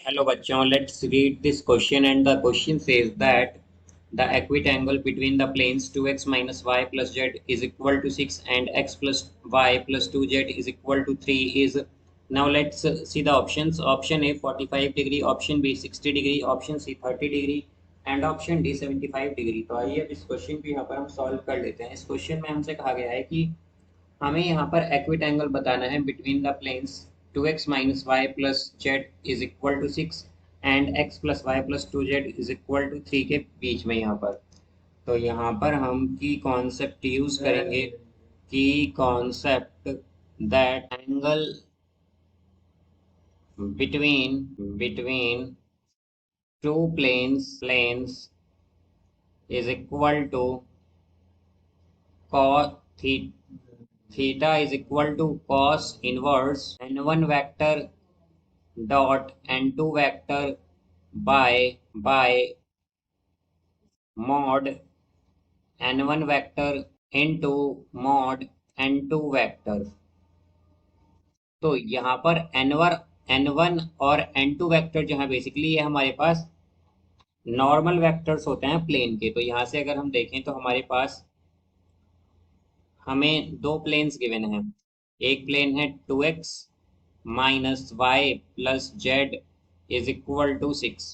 Hello बच्चों, let's read this question and the question says that the equate angle between the planes 2x minus y plus z is equal to 6 and x plus y plus 2z is equal to 3 is. Now let's see the options. Option A 45 degree, option B 60 degree, option C 30 degree and option D 75 degree. तो आइए अब इस question को यहाँ पर हम solve कर लेते हैं। इस क्वेश्चन में हमसे कहा गया है कि हमें यहाँ पर एक्विट एंगल बताना है between the planes 2x minus y plus z is equal to 6 and x plus y plus 2z is equal to 3 के बीच में यहाँ पर। तो यहाँ पर हम की कॉन्सेप्ट यूज करेंगे, की concept that angle between between two planes is equal to cos theta is equal to cos inverse n1 vector dot n2 vector by mod n1 vector into mod n2 vector। तो यहाँ पर n1 और n2 vector जो है basically ये हमारे पास normal vectors होते हैं प्लेन के। तो यहाँ से अगर हम देखें तो हमारे पास हमें दो प्लेन्स गिवन हैं। एक प्लेन है 2x minus y plus z is equal to 6।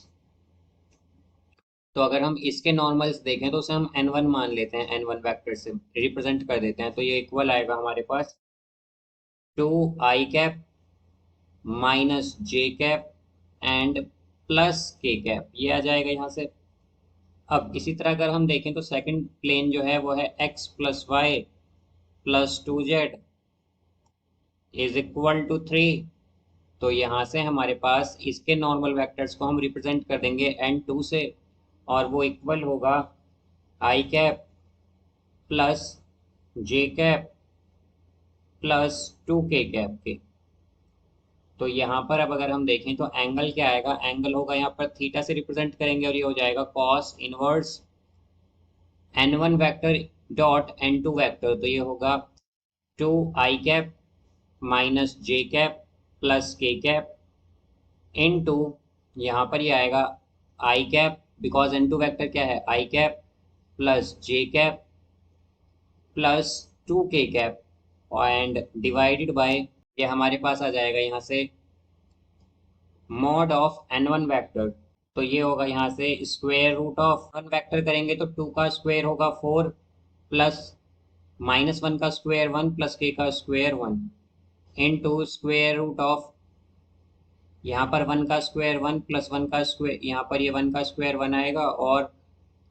तो अगर हम इसके नॉर्मल्स देखें तो उसे हम n1 मान लेते हैं, n1 वेक्टर से रिप्रेजेंट कर देते हैं। तो ये इक्वल आएगा हमारे पास 2i cap minus J cap and plus के कैप, ये आ जाएगा यहाँ से। अब इसी तरह अगर हम देखें तो सेकंड प्लेन जो है वो है x plus y plus 2z is equal to 3। तो यहाँ से हमारे पास इसके नॉर्मल वेक्टर्स को हम रिप्रेजेंट कर देंगे n2 से, और वो इक्वल होगा आई cap plus j cap plus 2k cap के। तो यहाँ पर अब अगर हम देखें तो एंगल क्या आएगा, एंगल होगा यहाँ पर थीटा से रिप्रेजेंट करेंगे और ये हो जाएगा cos inverse n1 vector dot n2 vector. तो ये होगा 2i कैप माइनस जे कैप प्लस के कैप इनटू यहाँ पर ये आएगा आई कैप, बिकॉज n2 वेक्टर क्या है i cap plus j cap plus 2k cap and divided by ये हमारे पास आ जाएगा यहाँ से मॉड ऑफ n1 वेक्टर। तो ये होगा यहाँ से स्क्वायर रूट ऑफ 1 वेक्टर करेंगे तो 2 का स्क्वायर होगा 4 प्लस माइनस 1 का स्क्वायर 1 प्लस k का square 1 into square root of यहाँ पर 1 का स्क्वायर 1 प्लस 1 का स्क्वायर, यहाँ पर ये 1 का स्क्वायर 1 आएगा और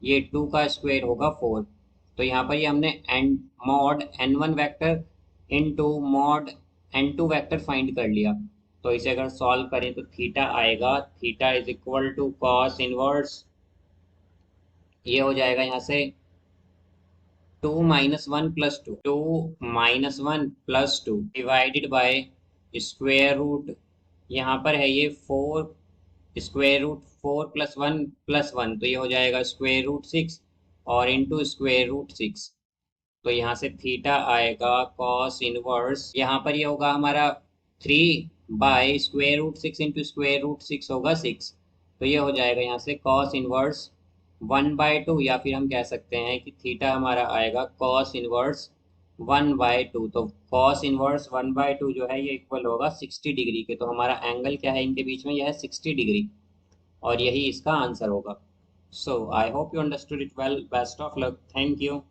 ये 2 का स्क्वायर होगा 4। तो यहाँ पर ये हमने and mod n1 vector into mod n2 vector find कर लिया। तो इसे अगर सॉल्व करें तो थीटा आएगा, theta is equal to cos inverse, ये हो जाएगा यहाँ से 2 minus 1 plus 2 minus 1 plus 2 divided by square root, यहाँ पर है ये 4 स्क्वायर रूट 4 प्लस 1 तो ये हो जाएगा स्क्वायर रूट 6 और इनटू स्क्वायर रूट 6। तो यहाँ से थीटा आएगा कॉस इनवर्स, यहाँ पर ये होगा हमारा 3 by square root 6 into square root 6 होगा 6। तो ये हो जाएगा यहाँ से कॉस इनवर्स 1/2, या फिर हम कह सकते हैं कि थीटा हमारा आएगा कॉस इनवर्स 1/2। तो कॉस इनवर्स 1/2 जो है ये इक्वल होगा 60 डिग्री के। तो हमारा एंगल क्या है इनके बीच में, यह है 60 डिग्री और यही इसका आंसर होगा। So I hope you understood it well. Best of luck, thank you.